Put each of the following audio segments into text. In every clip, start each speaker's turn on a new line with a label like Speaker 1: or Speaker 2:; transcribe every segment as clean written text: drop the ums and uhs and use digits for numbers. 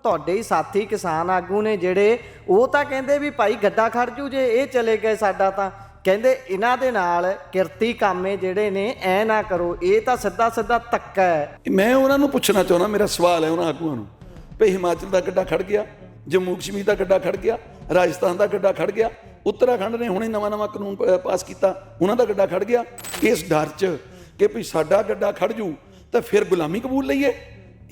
Speaker 1: ਤੁਹਾਡੇ ਹੀ ਸਾਥੀ किसान आगू ने ਜਿਹੜੇ ਉਹ ਤਾਂ ਕਹਿੰਦੇ ਵੀ ਭਾਈ ਗੱਡਾ ਖੜ ਜੂ ਜੇ ਇਹ ਚਲੇ ਗਏ ਸਾਡਾ ਤਾਂ ਕਹਿੰਦੇ ਇਹਨਾਂ ਦੇ ਨਾਲ ਕਿਰਤੀ ਕਾਮੇ ਜਿਹੜੇ ਨੇ ਐ ਨਾ ਕਰੋ, ਇਹ ਤਾਂ ਸਿੱਧਾ ਸਿੱਧਾ ਧੱਕਾ ਹੈ।
Speaker 2: ਮੈਂ ਉਹਨਾਂ ਨੂੰ ਪੁੱਛਣਾ ਚਾਹੁੰਦਾ, ਮੇਰਾ ਸਵਾਲ ਹੈ ਉਹਨਾਂ ਆਗੂਆਂ ਨੂੰ ਵੀ ਹਿਮਾਚਲ ਦਾ ਗੱਡਾ ਖੜ ਗਿਆ, ਜੰਮੂ ਕਸ਼ਮੀਰ ਦਾ ਗੱਡਾ ਖੜ ਗਿਆ, ਰਾਜਸਥਾਨ ਦਾ ਗੱਡਾ ਖੜ ਗਿਆ, ਉੱਤਰਾਖੰਡ ਨੇ ਹੁਣੇ ਨਵਾਂ ਕਾਨੂੰਨ ਪਾਸ ਕੀਤਾ, ਉਹਨਾਂ ਦਾ ਗੱਡਾ ਖੜ ਗਿਆ। ਇਸ ਡਰ 'ਚ ਕਿ ਵੀ ਸਾਡਾ ਗੱਡਾ ਖੜ ਜੂ ਤਾਂ ਫਿਰ ਗੁਲਾਮੀ ਕਬੂਲ ਲਈਏ,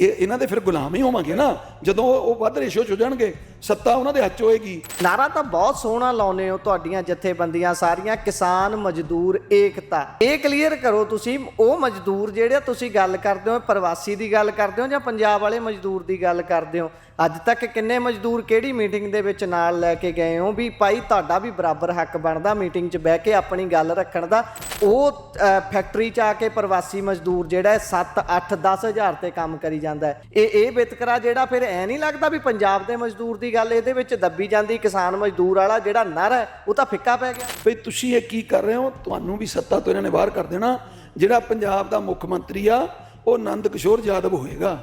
Speaker 2: ਇਹਨਾਂ ਦੇ ਫਿਰ ਗੁਲਾਮ ਹੀ ਹੋਵਾਂਗੇ ਨਾ। ਜਦੋਂ ਉਹ ਵੱਧ ਰੇਸ਼ੋ 'ਚ ਹੋ ਜਾਣਗੇ, ਸੱਤਾ ਉਹਨਾਂ ਦੇ ਹੱਥ 'ਚ ਹੋਏਗੀ।
Speaker 1: ਨਾਰਾ ਤਾਂ ਬਹੁਤ ਸੋਹਣਾ ਲਾਉਂਦੇ ਹੋ ਤੁਹਾਡੀਆਂ ਜਥੇਬੰਦੀਆਂ ਸਾਰੀਆਂ, ਕਿਸਾਨ ਮਜ਼ਦੂਰ ਏਕਤਾ। ਇਹ ਕਲੀਅਰ ਕਰੋ ਤੁਸੀਂ, ਉਹ ਮਜ਼ਦੂਰ ਜਿਹੜੇ ਤੁਸੀਂ ਗੱਲ ਕਰਦੇ ਹੋ, ਪ੍ਰਵਾਸੀ ਦੀ ਗੱਲ ਕਰਦੇ ਹੋ ਜਾਂ ਪੰਜਾਬ ਵਾਲੇ ਮਜ਼ਦੂਰ ਦੀ ਗੱਲ ਕਰਦੇ ਹੋ? ਅੱਜ ਤੱਕ ਕਿੰਨੇ ਮਜ਼ਦੂਰ ਕਿਹੜੀ ਮੀਟਿੰਗ ਦੇ ਵਿੱਚ ਨਾਲ ਲੈ ਕੇ ਗਏ ਹੋ ਵੀ ਭਾਈ ਤੁਹਾਡਾ ਵੀ ਬਰਾਬਰ ਹੱਕ ਬਣਦਾ ਮੀਟਿੰਗ 'ਚ ਬਹਿ ਕੇ ਆਪਣੀ ਗੱਲ ਰੱਖਣ ਦਾ? ਉਹ ਫੈਕਟਰੀ 'ਚ ਆ ਕੇ ਪ੍ਰਵਾਸੀ ਮਜ਼ਦੂਰ ਜਿਹੜਾ 7 8 10 ਹਜ਼ਾਰ ਤੇ ਕੰਮ ਕਰੀ ਜਾਂਦਾ ਹੈ। ਇਹ ਵਿਤਕਰਾ ਜਿਹੜਾ ਫਿਰ ਐ ਨਹੀਂ ਲੱਗਦਾ ਵੀ ਪੰਜਾਬ ਦੇ ਮਜ਼ਦੂਰ ਦੀ ਗੱਲ ਇਹਦੇ ਵਿੱਚ ਦੱਬੀ ਜਾਂਦੀ, ਕਿਸਾਨ ਮਜ਼ਦੂਰ ਵਾਲਾ ਜਿਹੜਾ ਨਰ ਹੈ ਉਹ ਤਾਂ ਫਿੱਕਾ ਪੈ ਗਿਆ?
Speaker 2: ਬਈ ਤੁਸੀਂ ਇਹ ਕੀ ਕਰ ਰਹੇ ਹੋ? ਤੁਹਾਨੂੰ ਵੀ ਸੱਤਾ ਤੋਂ ਇਹਨਾਂ ਨੇ ਬਾਹਰ ਕਰ ਦੇਣਾ। ਜਿਹੜਾ ਪੰਜਾਬ ਦਾ ਮੁੱਖ ਮੰਤਰੀ ਆ ਉਹ ਨੰਦ ਕਿਸ਼ੋਰ ਯਾਦਵ ਹੋਏਗਾ।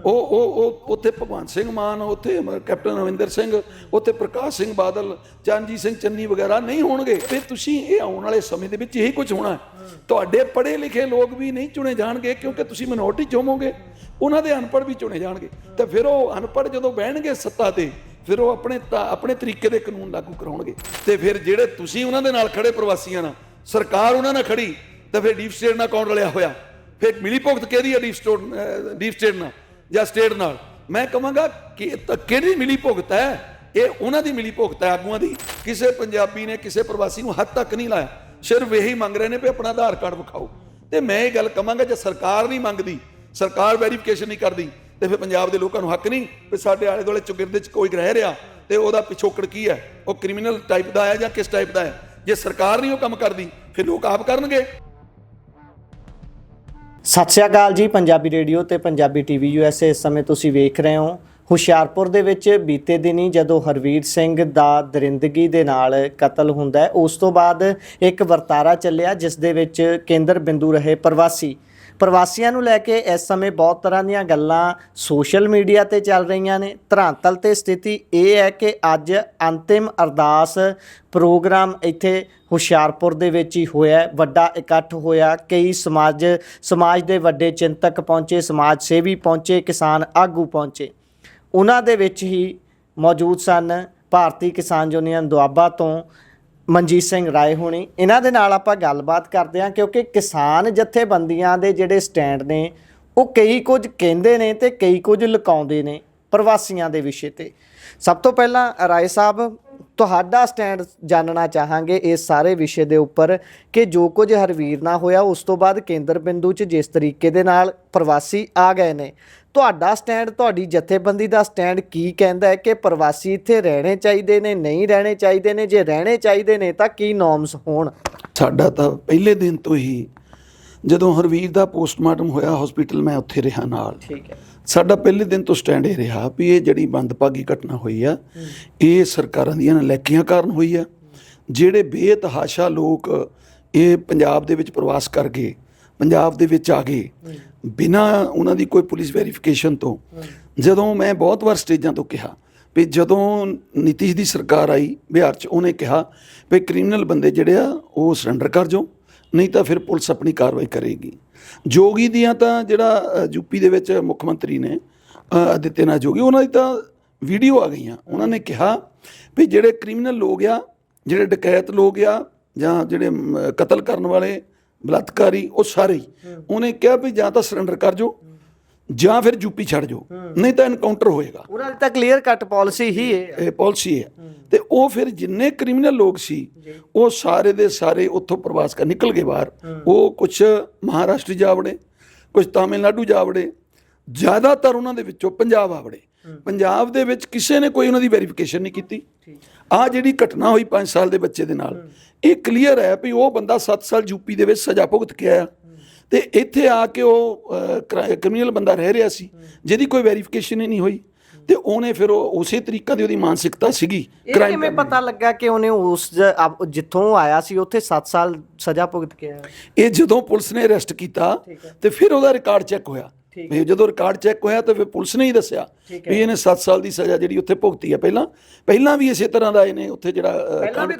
Speaker 2: ਉਹ ਉੱਥੇ ਭਗਵੰਤ ਸਿੰਘ ਮਾਨ, ਉੱਥੇ ਕੈਪਟਨ ਅਮਰਿੰਦਰ ਸਿੰਘ, ਉੱਥੇ ਪ੍ਰਕਾਸ਼ ਸਿੰਘ ਬਾਦਲ, ਚਰਨਜੀਤ ਸਿੰਘ ਚੰਨੀ ਵਗੈਰਾ ਨਹੀਂ ਹੋਣਗੇ। ਫਿਰ ਤੁਸੀਂ ਇਹ ਆਉਣ ਵਾਲੇ ਸਮੇਂ ਦੇ ਵਿੱਚ ਇਹੀ ਕੁਝ ਹੋਣਾ। ਤੁਹਾਡੇ ਪੜ੍ਹੇ ਲਿਖੇ ਲੋਕ ਵੀ ਨਹੀਂ ਚੁਣੇ ਜਾਣਗੇ ਕਿਉਂਕਿ ਤੁਸੀਂ ਮਿਨੋਰਟੀ 'ਚ ਹੋਵੋਗੇ, ਉਹਨਾਂ ਦੇ ਅਨਪੜ੍ਹ ਵੀ ਚੁਣੇ ਜਾਣਗੇ। ਤੇ ਫਿਰ ਉਹ ਅਨਪੜ੍ਹ ਜਦੋਂ ਬਹਿਣਗੇ ਸੱਤਾ ਤੇ, ਫਿਰ ਉਹ ਆਪਣੇ ਤਰੀਕੇ ਦੇ ਕਾਨੂੰਨ ਲਾਗੂ ਕਰਾਉਣਗੇ। ਤੇ ਫਿਰ ਜਿਹੜੇ ਤੁਸੀਂ ਉਹਨਾਂ ਦੇ ਨਾਲ ਖੜੇ ਪ੍ਰਵਾਸੀਆਂ ਨਾਲ, ਸਰਕਾਰ ਉਹਨਾਂ ਨਾਲ ਖੜੀ, ਤਾਂ ਫਿਰ ਡੀਪ ਸਟੇਟ ਨਾਲ ਕੌਣ ਰਲਿਆ ਹੋਇਆ? ਫਿਰ ਮਿਲੀ ਭੁਗਤ ਕਿਹਦੀ ਹੈ ਡੀਪ ਸਟੇਟ ਨਾਲ ਜਾਂ ਸਟੇਟ ਨਾਲ? ਮੈਂ ਕਹਾਂਗਾ ਕਿ ਕਿਹੜੀ ਮਿਲੀ ਭੁਗਤ ਹੈ? ਇਹ ਉਹਨਾਂ ਦੀ ਮਿਲੀ ਭੁਗਤ ਹੈ, ਆਗੂਆਂ ਦੀ। ਕਿਸੇ ਪੰਜਾਬੀ ਨੇ ਕਿਸੇ ਪ੍ਰਵਾਸੀ ਨੂੰ ਹੱਥ ਤੱਕ ਨਹੀਂ ਲਾਇਆ, ਸਿਰਫ ਇਹੀ ਮੰਗ ਰਹੇ ਨੇ ਵੀ ਆਪਣਾ ਆਧਾਰ ਕਾਰਡ ਵਿਖਾਓ। ਤੇ ਮੈਂ ਇਹ ਗੱਲ ਕਹਾਂਗਾ, ਜੇ ਸਰਕਾਰ ਨਹੀਂ ਮੰਗਦੀ, ਸਰਕਾਰ ਵੈਰੀਫਿਕੇਸ਼ਨ ਨਹੀਂ ਕਰਦੀ, ਤੇ ਫਿਰ ਪੰਜਾਬ ਦੇ ਲੋਕਾਂ ਨੂੰ ਹੱਕ ਨਹੀਂ ਵੀ ਸਾਡੇ ਆਲੇ ਦੁਆਲੇ ਚੁਗਿਰਦੇ 'ਚ ਕੋਈ ਰਹਿ ਰਿਹਾ ਤੇ ਉਹਦਾ ਪਿਛੋਕੜ ਕੀ ਹੈ, ਉਹ ਕ੍ਰਿਮੀਨਲ ਟਾਈਪ ਦਾ ਹੈ ਜਾਂ ਕਿਸ ਟਾਈਪ ਦਾ ਹੈ। ਜੇ ਸਰਕਾਰ ਨਹੀਂ ਉਹ ਕੰਮ ਕਰਦੀ, ਫਿਰ ਲੋਕ ਆਪ ਕਰਨਗੇ।
Speaker 1: ਸਤਿ ਸ਼੍ਰੀ ਅਕਾਲ ਜੀ। ਪੰਜਾਬੀ ਰੇਡੀਓ ਤੇ ਪੰਜਾਬੀ ਟੀਵੀ USA ਇਸ ਸਮੇਂ ਤੁਸੀਂ ਵੇਖ ਰਹੇ ਹੋ। ਹੁਸ਼ਿਆਰਪੁਰ ਦੇ ਵਿੱਚ ਬੀਤੇ ਦਿਨੀ ਜਦੋਂ ਹਰਵੀਰ ਸਿੰਘ ਦਾ ਦਰਿੰਦਗੀ ਦੇ ਨਾਲ ਕਤਲ ਹੁੰਦਾ ਹੈ, ਉਸ ਤੋਂ ਬਾਅਦ ਇੱਕ ਵਰਤਾਰਾ ਚੱਲਿਆ ਜਿਸ ਦੇ ਵਿੱਚ ਕੇਂਦਰ ਬਿੰਦੂ ਰਹੇ ਪ੍ਰਵਾਸੀਆਂ ਨੂੰ ਲੈ ਕੇ ਇਸ ਸਮੇਂ ਬਹੁਤ ਤਰ੍ਹਾਂ ਦੀਆਂ ਗੱਲਾਂ ਸੋਸ਼ਲ ਮੀਡੀਆ ਤੇ ਚੱਲ ਰਹੀਆਂ ਨੇ। ਧਰਾਤਲ ਤੇ ਸਥਿਤੀ ਇਹ ਹੈ ਕਿ ਅੱਜ ਅੰਤਿਮ ਅਰਦਾਸ ਪ੍ਰੋਗਰਾਮ ਇੱਥੇ ਹੁਸ਼ਿਆਰਪੁਰ ਦੇ ਵਿੱਚ ਹੀ ਹੋਇਆ, ਵੱਡਾ ਇਕੱਠ ਹੋਇਆ। ਕਈ ਸਮਾਜ ਦੇ ਵੱਡੇ ਚਿੰਤਕ ਪਹੁੰਚੇ, ਸਮਾਜ ਸੇਵੀ ਪਹੁੰਚੇ, ਕਿਸਾਨ ਆਗੂ ਪਹੁੰਚੇ। ਉਹਨਾਂ ਦੇ ਵਿੱਚ ਹੀ ਮੌਜੂਦ ਸਨ ਭਾਰਤੀ ਕਿਸਾਨ ਯੂਨੀਅਨ ਦੁਆਬਾ ਤੋਂ ਮਨਜੀਤ ਸਿੰਘ ਰਾਏ ਹੋਣੀ। ਇਹਨਾਂ ਦੇ ਨਾਲ ਆਪਾਂ ਗੱਲਬਾਤ ਕਰਦੇ ਹਾਂ ਕਿਉਂਕਿ ਕਿਸਾਨ ਜਥੇਬੰਦੀਆਂ ਦੇ ਜਿਹੜੇ ਸਟੈਂਡ ਨੇ ਉਹ ਕਈ ਕੁਝ ਕਹਿੰਦੇ ਨੇ ਤੇ ਕਈ ਕੁਝ ਲੁਕਾਉਂਦੇ ਨੇ ਪ੍ਰਵਾਸੀਆਂ ਦੇ ਵਿਸ਼ੇ ਤੇ। ਸਭ ਤੋਂ ਪਹਿਲਾਂ ਰਾਏ ਸਾਹਿਬ, ਤੁਹਾਡਾ ਸਟੈਂਡ ਜਾਣਨਾ ਚਾਹਾਂਗੇ ਇਸ ਸਾਰੇ ਵਿਸ਼ੇ ਦੇ ਉੱਪਰ ਕਿ ਜੋ ਕੁਝ ਹਰਵੀਰ ਨਾਲ ਹੋਇਆ ਉਸ ਤੋਂ ਬਾਅਦ ਕੇਂਦਰ ਬਿੰਦੂ 'ਚ ਜਿਸ ਤਰੀਕੇ ਦੇ ਨਾਲ ਪ੍ਰਵਾਸੀ ਆ ਗਏ ਨੇ, ਤੁਹਾਡਾ ਸਟੈਂਡ, ਤੁਹਾਡੀ ਜਥੇਬੰਦੀ ਦਾ ਸਟੈਂਡ ਕੀ ਕਹਿੰਦਾ ਹੈ ਕਿ ਪ੍ਰਵਾਸੀ ਇੱਥੇ ਰਹਿਣੇ ਚਾਹੀਦੇ ਨੇ, ਨਹੀਂ ਰਹਿਣੇ ਚਾਹੀਦੇ ਨੇ? ਜੇ ਰਹਿਣੇ ਚਾਹੀਦੇ ਨੇ ਤਾਂ ਕੀ ਨੋਰਮਸ ਹੋਣ?
Speaker 2: ਸਾਡਾ ਤਾਂ ਪਹਿਲੇ ਦਿਨ ਤੋਂ ਹੀ, ਜਦੋਂ ਹਰਵੀਰ ਦਾ ਪੋਸਟਮਾਰਟਮ ਹੋਇਆ ਹਸਪੀਟਲ, ਮੈਂ ਉੱਥੇ ਰਿਹਾ ਨਾਲ।
Speaker 1: ਠੀਕ ਹੈ। ਸਾਡਾ
Speaker 2: ਪਹਿਲੇ ਦਿਨ ਤੋਂ ਸਟੈਂਡ ਇਹ ਰਿਹਾ ਵੀ ਇਹ ਜਿਹੜੀ ਮੰਦਭਾਗੀ ਘਟਨਾ ਹੋਈ ਆ, ਇਹ ਸਰਕਾਰਾਂ ਦੀਆਂ ਨਲਾਇਕੀਆਂ ਕਾਰਨ ਹੋਈ ਆ। ਜਿਹੜੇ ਬੇਤਹਾਸ਼ਾ ਲੋਕ ਇਹ ਪੰਜਾਬ ਦੇ ਵਿੱਚ ਪ੍ਰਵਾਸ ਕਰ ਗਏ, ਪੰਜਾਬ ਦੇ ਵਿੱਚ ਆ ਗਏ ਬਿਨਾਂ ਉਹਨਾਂ ਦੀ ਕੋਈ ਪੁਲਿਸ ਵੈਰੀਫਿਕੇਸ਼ਨ ਤੋਂ। ਜਦੋਂ ਮੈਂ ਬਹੁਤ ਵਾਰ ਸਟੇਜਾਂ ਤੋਂ ਕਿਹਾ ਵੀ ਜਦੋਂ ਨੀਤੀਸ਼ ਦੀ ਸਰਕਾਰ ਆਈ ਬਿਹਾਰ 'ਚ, ਉਹਨੇ ਕਿਹਾ ਵੀ ਕ੍ਰਿਮੀਨਲ ਬੰਦੇ ਜਿਹੜੇ ਆ ਉਹ ਸਰੈਂਡਰ ਕਰ ਜਾਓ, ਨਹੀਂ ਤਾਂ ਫਿਰ ਪੁਲਿਸ ਆਪਣੀ ਕਾਰਵਾਈ ਕਰੇਗੀ। ਜੋਗੀ ਦੀਆਂ ਤਾਂ ਜਿਹੜਾ ਯੂਪੀ ਦੇ ਵਿੱਚ ਮੁੱਖ ਮੰਤਰੀ ਨੇ ਆਦਿੱਤਿਆਨਾਥ ਜੋਗੀ, ਉਹਨਾਂ ਦੀ ਤਾਂ ਵੀਡੀਓ ਆ ਗਈਆਂ। ਉਹਨਾਂ ਨੇ ਕਿਹਾ ਵੀ ਜਿਹੜੇ ਕ੍ਰਿਮੀਨਲ ਲੋਕ ਆ, ਜਿਹੜੇ ਡਕੈਤ ਲੋਕ ਆ, ਜਾਂ ਜਿਹੜੇ ਕਤਲ ਕਰਨ ਵਾਲੇ ਬਲਾਤਕਾਰੀ, ਉਹ ਸਾਰੇ ਹੀ, ਉਹਨੇ ਕਿਹਾ ਵੀ ਜਾਂ ਤਾਂ ਸਰੈਂਡਰ ਕਰ ਜਾਓ ਜਾਂ ਫਿਰ ਯੂਪੀ ਛੱਡ ਜਾਓ, ਨਹੀਂ ਤਾਂ ਐਨਕਾਊਂਟਰ ਹੋਏਗਾ।
Speaker 1: ਉਹਨਾਂ ਦੀ ਤਾਂ ਕਲੀਅਰ ਕੱਟ ਪਾਲਿਸੀ ਹੀ ਹੈ,
Speaker 2: ਇਹ ਪਾਲਿਸੀ ਹੈ। ਤੇ ਉਹ ਫਿਰ ਜਿੰਨੇ ਕ੍ਰਿਮੀਨਲ ਲੋਕ ਸੀ ਉਹ ਸਾਰੇ ਦੇ ਸਾਰੇ ਉੱਥੋਂ ਪ੍ਰਵਾਸ ਕਰ ਨਿਕਲ ਗਏ ਬਾਹਰ। ਉਹ ਕੁਛ ਮਹਾਰਾਸ਼ਟਰ ਜਾ ਵੜੇ, ਕੁਛ ਤਾਮਿਲਨਾਡੂ ਜਾ ਵੜੇ, ਜ਼ਿਆਦਾਤਰ ਉਹਨਾਂ ਦੇ ਵਿੱਚੋਂ ਪੰਜਾਬ ਆ ਵੜੇ। ਪੰਜਾਬ ਦੇ ਵਿੱਚ ਕਿਸੇ ਨੇ ਕੋਈ ਉਹਨਾਂ ਦੀ ਵੈਰੀਫਿਕੇਸ਼ਨ ਨਹੀਂ ਕੀਤੀ। ਆਹ ਜਿਹੜੀ ਘਟਨਾ ਹੋਈ 5 ਸਾਲ ਦੇ ਬੱਚੇ ਦੇ ਨਾਲ, ਇਹ ਕਲੀਅਰ ਹੈ ਵੀ ਉਹ ਬੰਦਾ 7 ਸਾਲ ਯੂਪੀ ਦੇ ਵਿੱਚ ਸਜ਼ਾ ਭੁਗਤ ਕੇ ਆਇਆ ਤੇ ਇੱਥੇ ਆ ਕੇ ਉਹ ਕ੍ਰਿਮੀਨਲ ਬੰਦਾ ਰਹਿ ਰਿਹਾ ਸੀ, ਜਿਹਦੀ ਕੋਈ ਵੈਰੀਫਿਕੇਸ਼ਨ ਹੀ ਨਹੀਂ ਹੋਈ। ਤੇ ਉਹਨੇ ਫਿਰ ਉਸੇ ਤਰੀਕਾ ਦੀ ਉਹਦੀ ਮਾਨਸਿਕਤਾ ਸੀਗੀ।
Speaker 1: ਕਿਵੇਂ ਪਤਾ ਲੱਗਾ ਕਿ ਉਹਨੇ ਉਸ ਜਿੱਥੋਂ ਆਇਆ ਸੀ ਉੱਥੇ 7 ਸਾਲ ਸਜ਼ਾ ਭੁਗਤ ਕੇ ਆਇਆ?
Speaker 2: ਇਹ ਜਦੋਂ ਪੁਲਿਸ ਨੇ ਅਰੈਸਟ ਕੀਤਾ ਤੇ ਫਿਰ ਉਹਦਾ ਰਿਕਾਰਡ ਚੈੱਕ ਹੋਇਆ ਵੀ ਜਦੋਂ ਰਿਕਾਰਡ ਚੈੱਕ ਹੋਇਆ ਤਾਂ ਫਿਰ ਪੁਲਿਸ ਨੇ ਹੀ ਦੱਸਿਆ ਵੀ ਇਹਨੇ 7 ਸਾਲ ਦੀ ਸਜ਼ਾ ਜਿਹੜੀ ਉੱਥੇ ਭੁਗਤੀ ਆ। ਪਹਿਲਾਂ ਵੀ ਇਸੇ ਤਰ੍ਹਾਂ ਦਾ ਇਹਨੇ ਉੱਥੇ ਜਿਹੜਾ
Speaker 1: ਪਹਿਲਾਂ ਵੀ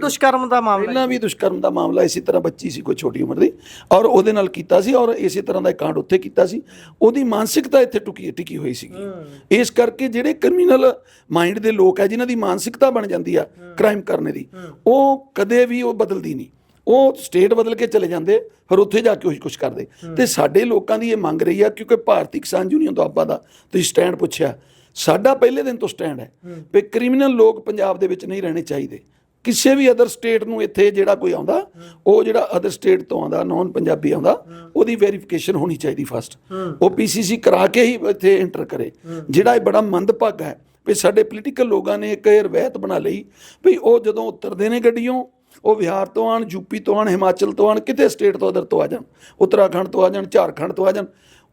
Speaker 1: ਦੁਸ਼ਕਰਮ ਦਾ ਮਾਮਲਾ
Speaker 2: ਇਸੇ ਤਰ੍ਹਾਂ ਬੱਚੀ ਸੀ ਕੋਈ ਛੋਟੀ ਉਮਰ ਦੀ, ਔਰ ਉਹਦੇ ਨਾਲ ਕੀਤਾ ਸੀ, ਔਰ ਇਸੇ ਤਰ੍ਹਾਂ ਦਾ ਕਾਂਡ ਉੱਥੇ ਕੀਤਾ ਸੀ। ਉਹਦੀ ਮਾਨਸਿਕਤਾ ਇੱਥੇ ਟਿਕੀ ਹੋਈ ਸੀਗੀ। ਇਸ ਕਰਕੇ ਜਿਹੜੇ ਕ੍ਰਿਮੀਨਲ ਮਾਈਂਡ ਦੇ ਲੋਕ ਹੈ, ਜਿਨ੍ਹਾਂ ਦੀ ਮਾਨਸਿਕਤਾ ਬਣ ਜਾਂਦੀ ਆ ਕ੍ਰਾਈਮ ਕਰਨੇ ਦੀ, ਉਹ ਕਦੇ ਵੀ ਉਹ ਬਦਲਦੀ ਨਹੀਂ। ਉਹ ਸਟੇਟ ਬਦਲ ਕੇ ਚਲੇ ਜਾਂਦੇ, ਫਿਰ ਉੱਥੇ ਜਾ ਕੇ ਉਹੀ ਕੁਛ ਕਰਦੇ। ਤੇ ਸਾਡੇ ਲੋਕਾਂ ਦੀ ਇਹ ਮੰਗ ਰਹੀ ਆ, ਕਿਉਂਕਿ ਭਾਰਤੀ ਕਿਸਾਨ ਯੂਨੀਅਨ ਦੁਆਬਾ ਦਾ ਤੁਸੀਂ ਸਟੈਂਡ ਪੁੱਛਿਆ, ਸਾਡਾ ਪਹਿਲੇ ਦਿਨ ਤੋਂ ਸਟੈਂਡ ਹੈ ਵੀ ਕ੍ਰਿਮੀਨਲ ਲੋਕ ਪੰਜਾਬ ਦੇ ਵਿੱਚ ਨਹੀਂ ਰਹਿਣੇ ਚਾਹੀਦੇ। ਕਿਸੇ ਵੀ ਅਦਰ ਸਟੇਟ ਨੂੰ ਇੱਥੇ ਜਿਹੜਾ ਕੋਈ ਆਉਂਦਾ, ਉਹ ਜਿਹੜਾ ਅਦਰ ਸਟੇਟ ਤੋਂ ਆਉਂਦਾ, ਨੌਨ ਪੰਜਾਬੀ ਆਉਂਦਾ, ਉਹਦੀ ਵੈਰੀਫਿਕੇਸ਼ਨ ਹੋਣੀ ਚਾਹੀਦੀ ਫਸਟ। ਉਹ PCC ਕਰਾ ਕੇ ਹੀ ਇੱਥੇ ਐਂਟਰ ਕਰੇ। ਜਿਹੜਾ ਇਹ ਬੜਾ ਮੰਦਭਾਗਾ ਹੈ ਵੀ ਸਾਡੇ ਪੋਲੀਟੀਕਲ ਲੋਕਾਂ ਨੇ ਇੱਕ ਇਹ ਰਵਾਇਤ ਬਣਾ ਲਈ ਵੀ ਉਹ ਜਦੋਂ ਉਤਰਦੇ ਨੇ ਗੱਡੀਓਂ, ਉਹ ਬਿਹਾਰ ਤੋਂ ਆਉਣ, ਯੂਪੀ ਤੋਂ ਆਉਣ, ਹਿਮਾਚਲ ਤੋਂ ਆਉਣ, ਕਿਤੇ ਸਟੇਟ ਤੋਂ ਅਦਰ ਤੋਂ ਆ ਜਾਣ, ਉੱਤਰਾਖੰਡ ਤੋਂ ਆ ਜਾਣ, ਝਾਰਖੰਡ ਤੋਂ ਆ ਜਾਣ,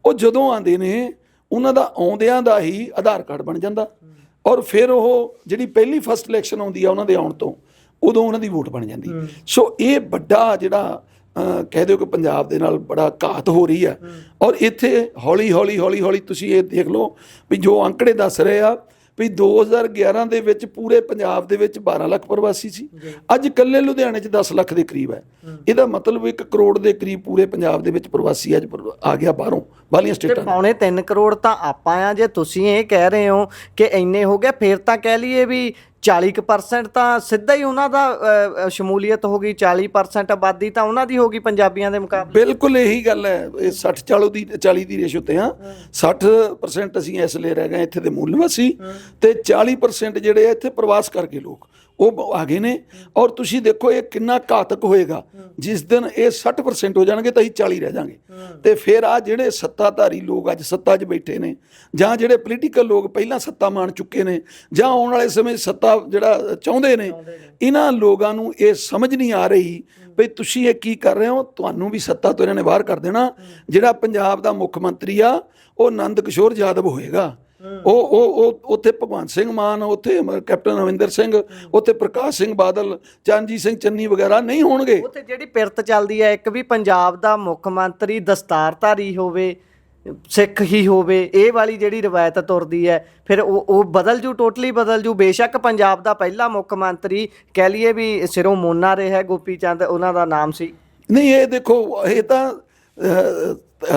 Speaker 2: ਉਹ ਜਦੋਂ ਆਉਂਦੇ ਨੇ ਉਹਨਾਂ ਦਾ ਆਉਂਦਿਆਂ ਦਾ ਹੀ ਆਧਾਰ ਕਾਰਡ ਬਣ ਜਾਂਦਾ, ਔਰ ਫਿਰ ਉਹ ਜਿਹੜੀ ਪਹਿਲੀ ਫਸਟ ਇਲੈਕਸ਼ਨ ਆਉਂਦੀ ਆ ਉਹਨਾਂ ਦੇ ਆਉਣ ਤੋਂ, ਉਦੋਂ ਉਹਨਾਂ ਦੀ ਵੋਟ ਬਣ ਜਾਂਦੀ। ਸੋ ਇਹ ਵੱਡਾ ਜਿਹੜਾ ਕਹਿ ਦਿਓ ਕਿ ਪੰਜਾਬ ਦੇ ਨਾਲ ਬੜਾ ਘਾਤ ਹੋ ਰਹੀ ਆ। ਔਰ ਇੱਥੇ ਹੌਲੀ ਤੁਸੀਂ ਇਹ ਦੇਖ ਲਓ ਵੀ ਜੋ ਅੰਕੜੇ ਦੱਸ ਰਹੇ ਆ ਵੀ 2011 ਦੇ ਵਿੱਚ ਪੂਰੇ ਪੰਜਾਬ ਦੇ ਵਿੱਚ 12 ਲੱਖ ਪ੍ਰਵਾਸੀ ਸੀ, ਅੱਜ ਇਕੱਲੇ ਲੁਧਿਆਣੇ 'ਚ 10 ਲੱਖ ਦੇ ਕਰੀਬ ਹੈ। ਇਹਦਾ ਮਤਲਬ 1 ਕਰੋੜ ਦੇ ਕਰੀਬ ਪੂਰੇ ਪੰਜਾਬ ਦੇ ਵਿੱਚ ਪ੍ਰਵਾਸੀ ਅੱਜ ਆ ਗਿਆ ਬਾਹਰੋਂ, ਬਾਹਲੀਆਂ ਸਟੇਟਾਂ।
Speaker 1: ਪੌਣੇ 3 ਕਰੋੜ ਤਾਂ ਆਪਾਂ ਆ। ਜੇ ਤੁਸੀਂ ਇਹ ਕਹਿ ਰਹੇ ਹੋ ਕਿ ਇੰਨੇ ਹੋ ਗਏ, ਫਿਰ ਤਾਂ ਕਹਿ ਲਈਏ ਵੀ 40% ਤਾਂ ਸਿੱਧਾ ਹੀ ਉਹਨਾਂ ਦਾ ਸ਼ਮੂਲੀਅਤ ਹੋ ਗਈ। 40% ਆਬਾਦੀ ਤਾਂ ਉਹਨਾਂ ਦੀ ਹੋ ਗਈ ਪੰਜਾਬੀਆਂ ਦੇ ਮੁਕਾਬਲੇ।
Speaker 2: ਬਿਲਕੁਲ ਇਹੀ ਗੱਲ ਹੈ। ਇਹ 60-40 ਦੀ ਰੇਸ਼ੋ ਤੇ ਆ। 60% ਅਸੀਂ ਇਸ ਲਈ ਰਹਿ ਗਏ ਇੱਥੇ ਦੇ ਮੂਲ ਨਿਵਾਸੀ, ਤੇ 40% ਜਿਹੜੇ ਆ ਇੱਥੇ ਪ੍ਰਵਾਸ ਕਰਕੇ ਲੋਕ ਉਹ ਆ ਗਏ ਨੇ। ਔਰ ਤੁਸੀਂ ਦੇਖੋ ਇਹ ਕਿੰਨਾ ਘਾਤਕ ਹੋਏਗਾ, ਜਿਸ ਦਿਨ ਇਹ 60% ਹੋ ਜਾਣਗੇ ਤਾਂ ਅਸੀਂ 40 ਰਹਿ ਜਾਵਾਂਗੇ। ਤੇ ਫਿਰ ਆ ਜਿਹੜੇ ਸੱਤਾਧਾਰੀ ਲੋਕ ਅੱਜ ਸੱਤਾ 'ਚ ਬੈਠੇ ਨੇ, ਜਾਂ ਜਿਹੜੇ ਪੋਲੀਟੀਕਲ ਲੋਕ ਪਹਿਲਾਂ ਸੱਤਾ ਮਾਣ ਚੁੱਕੇ ਨੇ, ਜਾਂ ਆਉਣ ਵਾਲੇ ਸਮੇਂ ਸੱਤਾ ਜਿਹੜਾ ਚਾਹੁੰਦੇ ਨੇ, ਇਹਨਾਂ ਲੋਕਾਂ ਨੂੰ ਇਹ ਸਮਝ ਨਹੀਂ ਆ ਰਹੀ ਵੀ ਤੁਸੀਂ ਇਹ ਕੀ ਕਰ ਰਹੇ ਹੋ। ਤੁਹਾਨੂੰ ਵੀ ਸੱਤਾ ਤੋਂ ਇਹਨਾਂ ਨੇ ਬਾਹਰ ਕਰ ਦੇਣਾ। ਜਿਹੜਾ ਪੰਜਾਬ ਦਾ ਮੁੱਖ ਮੰਤਰੀ ਆ ਉਹ ਨੰਦ ਕਿਸ਼ੋਰ ਯਾਦਵ ਹੋਏਗਾ। ਉਹ ਉੱਥੇ ਭਗਵੰਤ ਸਿੰਘ ਮਾਨ, ਉੱਥੇ ਕੈਪਟਨ ਅਮਰਿੰਦਰ ਸਿੰਘ, ਉੱਥੇ ਪ੍ਰਕਾਸ਼ ਸਿੰਘ ਬਾਦਲ, ਚਰਨਜੀਤ ਸਿੰਘ ਚੰਨੀ ਵਗੈਰਾ ਨਹੀਂ ਹੋਣਗੇ।
Speaker 1: ਉੱਥੇ ਜਿਹੜੀ ਪਿਰਤ ਚੱਲਦੀ ਹੈ ਇੱਕ ਵੀ ਪੰਜਾਬ ਦਾ ਮੁੱਖ ਮੰਤਰੀ ਦਸਤਾਰਧਾਰੀ ਹੋਵੇ, ਸਿੱਖ ਹੀ ਹੋਵੇ, ਇਹ ਵਾਲੀ ਜਿਹੜੀ ਰਵਾਇਤ ਤੁਰਦੀ ਹੈ, ਫਿਰ ਉਹ ਬਦਲ ਜੂ, ਟੋਟਲੀ ਬਦਲ ਜੂ। ਬੇਸ਼ੱਕ ਪੰਜਾਬ ਦਾ ਪਹਿਲਾ ਮੁੱਖ ਮੰਤਰੀ ਕਹਿ ਲਈਏ ਵੀ ਸਿਰੋਂ ਮੋਨਾ ਰਿਹਾ, ਗੋਪੀ ਚੰਦ ਉਹਨਾਂ ਦਾ ਨਾਮ ਸੀ।
Speaker 2: ਨਹੀਂ, ਇਹ ਦੇਖੋ ਇਹ ਤਾਂ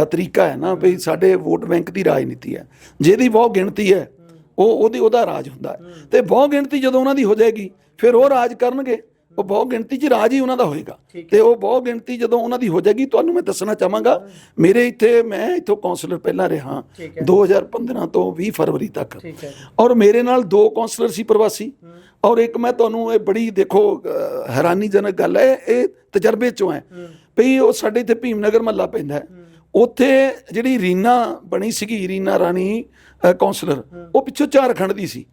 Speaker 2: ਤਰੀਕਾ ਹੈ ਨਾ ਵੀ ਸਾਡੇ ਵੋਟ ਬੈਂਕ ਦੀ ਰਾਜਨੀਤੀ ਹੈ। ਜਿਹਦੀ ਬਹੁਤ ਗਿਣਤੀ ਹੈ ਉਹਦਾ ਰਾਜ ਹੁੰਦਾ ਹੈ, ਤੇ ਬਹੁਤ ਗਿਣਤੀ ਜਦੋਂ ਉਹਨਾਂ ਦੀ ਹੋ ਜਾਏਗੀ ਫਿਰ ਉਹ ਰਾਜ ਕਰਨਗੇ। ਉਹ ਬਹੁਤ ਗਿਣਤੀ 'ਚ ਰਾਜ ਹੀ ਉਹਨਾਂ ਦਾ ਹੋਏਗਾ, ਤੇ ਉਹ ਬਹੁਤ ਗਿਣਤੀ ਜਦੋਂ ਉਹਨਾਂ ਦੀ ਹੋ ਜਾਏਗੀ। ਤੁਹਾਨੂੰ ਮੈਂ ਦੱਸਣਾ ਚਾਹਾਂਗਾ, ਮੈਂ ਇੱਥੋਂ ਕੌਂਸਲਰ ਪਹਿਲਾਂ ਰਿਹਾ 2015 ਤੋਂ 20 ਫਰਵਰੀ ਤੱਕ, ਔਰ ਮੇਰੇ ਨਾਲ 2 ਕੌਂਸਲਰ ਸੀ ਪ੍ਰਵਾਸੀ, ਔਰ ਇੱਕ ਮੈਂ ਤੁਹਾਨੂੰ ਇਹ ਬੜੀ ਦੇਖੋ ਹੈਰਾਨੀਜਨਕ ਗੱਲ ਹੈ, ਇਹ ਤਜਰਬੇ 'ਚੋਂ ਹੈ ਵੀ ਉਹ ਸਾਡੇ ਇੱਥੇ ਭੀਮਨਗਰ ਮਹੱਲਾ ਪੈਂਦਾ ਹੈ, ਉੱਥੇ ਜਿਹੜੀ ਰੀਨਾ ਬਣੀ ਸੀਗੀ, ਰੀਨਾ ਰਾਣੀ ਕੌਂਸਲਰ, ਉਹ ਪਿੱਛੋਂ ਝਾਰਖੰਡ ਦੀ ਸੀ।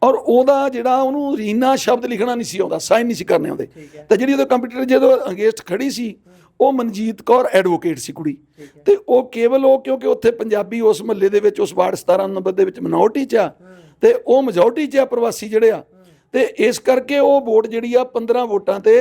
Speaker 2: ਔਰ ਉਹਦਾ ਜਿਹੜਾ ਉਹਨੂੰ ਰੀਨਾ ਸ਼ਬਦ ਲਿਖਣਾ ਨਹੀਂ ਸੀ ਆਉਂਦਾ, ਸਾਈਨ ਨਹੀਂ ਸੀ ਕਰਨੇ ਆਉਂਦੇ। ਤੇ ਜਿਹੜੀ ਉਹਦੇ ਕੰਪਿਊਟਰ ਜਦੋਂ ਅਗੇਂਸਟ ਖੜੀ ਸੀ, ਉਹ ਮਨਜੀਤ ਕੌਰ ਐਡਵੋਕੇਟ ਸੀ ਕੁੜੀ, ਤੇ ਉਹ ਕੇਵਲ ਉਹ ਕਿਉਂਕਿ ਉੱਥੇ ਪੰਜਾਬੀ ਉਸ ਮਹੱਲੇ ਦੇ ਵਿੱਚ ਉਸ ਵਾਰਡ 17 ਨੰਬਰ ਦੇ ਵਿੱਚ ਮਿਨੋਰਟੀ 'ਚ ਆ, ਤੇ ਉਹ ਮੈਜੋਰਟੀ 'ਚ ਆ ਪ੍ਰਵਾਸੀ ਜਿਹੜੇ ਆ, ਤੇ ਇਸ ਕਰਕੇ ਉਹ ਵੋਟ ਜਿਹੜੀ ਆ 15 ਵੋਟਾਂ ਤੇ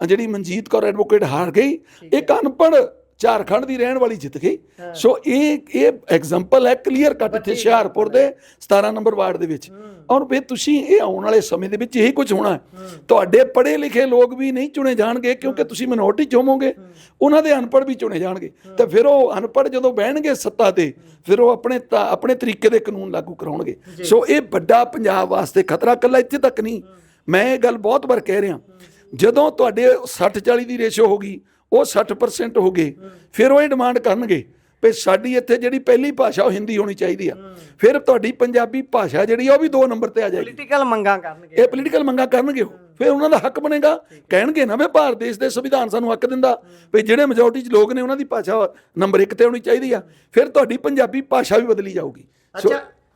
Speaker 2: ਜਿਹੜੀ ਮਨਜੀਤ ਕੌਰ ਐਡਵੋਕੇਟ ਹਾਰ ਗਈ। ਇੱਕ ਅਨਪੜ੍ਹ ਝਾਰਖੰਡ ਦੀ ਰਹਿਣ ਵਾਲੀ ਜਿੱਤ ਗਈ। ਸੋ ਇਹ ਐਗਜ਼ਾਮਪਲ ਹੈ ਕਲੀਅਰ ਕੱਟ ਇੱਥੇ ਹੁਸ਼ਿਆਰਪੁਰ ਦੇ 17 ਨੰਬਰ ਵਾਰਡ ਦੇ ਵਿੱਚ। ਔਰ ਫਿਰ ਤੁਸੀਂ ਇਹ ਆਉਣ ਵਾਲੇ ਸਮੇਂ ਦੇ ਵਿੱਚ ਇਹੀ ਕੁਝ ਹੋਣਾ। ਤੁਹਾਡੇ ਪੜ੍ਹੇ ਲਿਖੇ ਲੋਕ ਵੀ ਨਹੀਂ ਚੁਣੇ ਜਾਣਗੇ, ਕਿਉਂਕਿ ਤੁਸੀਂ ਮਿਨੋਰਟੀ 'ਚ ਹੋਵੋਗੇ, ਉਹਨਾਂ ਦੇ ਅਨਪੜ੍ਹ ਵੀ ਚੁਣੇ ਜਾਣਗੇ। ਤੇ ਫਿਰ ਉਹ ਅਨਪੜ੍ਹ ਜਦੋਂ ਬਹਿਣਗੇ ਸੱਤਾ ਤੇ, ਫਿਰ ਉਹ ਆਪਣੇ ਤਰੀਕੇ ਦੇ ਕਾਨੂੰਨ ਲਾਗੂ ਕਰਾਉਣਗੇ। ਸੋ ਇਹ ਵੱਡਾ ਪੰਜਾਬ ਵਾਸਤੇ ਖਤਰਾ। ਇਕੱਲਾ ਇੱਥੇ ਤੱਕ ਨਹੀਂ, ਮੈਂ ਇਹ ਗੱਲ ਬਹੁਤ ਵਾਰ ਕਹਿ ਰਿਹਾ, ਜਦੋਂ ਤੁਹਾਡੇ 60-40 ਦੀ ਰੇਸ਼ੋ ਹੋ ਗਈ, ਉਹ 60% ਹੋ ਗਏ, ਫਿਰ ਉਹ ਇਹ ਡਿਮਾਂਡ ਕਰਨਗੇ ਵੀ ਸਾਡੀ ਇੱਥੇ ਜਿਹੜੀ ਪਹਿਲੀ ਭਾਸ਼ਾ ਉਹ ਹਿੰਦੀ ਹੋਣੀ ਚਾਹੀਦੀ ਆ। ਫਿਰ ਤੁਹਾਡੀ ਪੰਜਾਬੀ ਭਾਸ਼ਾ ਜਿਹੜੀ ਉਹ ਵੀ 2 ਨੰਬਰ ਤੇ ਆ ਜਾਏਗੀ।
Speaker 1: ਪੋਲੀਟੀਕਲ ਮੰਗਾਂ ਕਰਨਗੇ,
Speaker 2: ਇਹ ਪੋਲੀਟੀਕਲ ਮੰਗਾਂ ਕਰਨਗੇ। ਉਹ ਫਿਰ ਉਹਨਾਂ ਦਾ ਹੱਕ ਬਣੇਗਾ। ਕਹਿਣਗੇ ਨਾ ਵੀ ਭਾਰਤ ਦੇਸ਼ ਦੇ ਸੰਵਿਧਾਨ ਸਾਨੂੰ ਹੱਕ ਦਿੰਦਾ ਵੀ ਜਿਹੜੇ ਮੈਜੋਰਟੀ 'ਚ ਲੋਕ ਨੇ ਉਹਨਾਂ ਦੀ ਭਾਸ਼ਾ ਨੰਬਰ 1 ਤੇ ਹੋਣੀ ਚਾਹੀਦੀ ਆ। ਫਿਰ ਤੁਹਾਡੀ ਪੰਜਾਬੀ ਭਾਸ਼ਾ ਵੀ ਬਦਲੀ ਜਾਊਗੀ।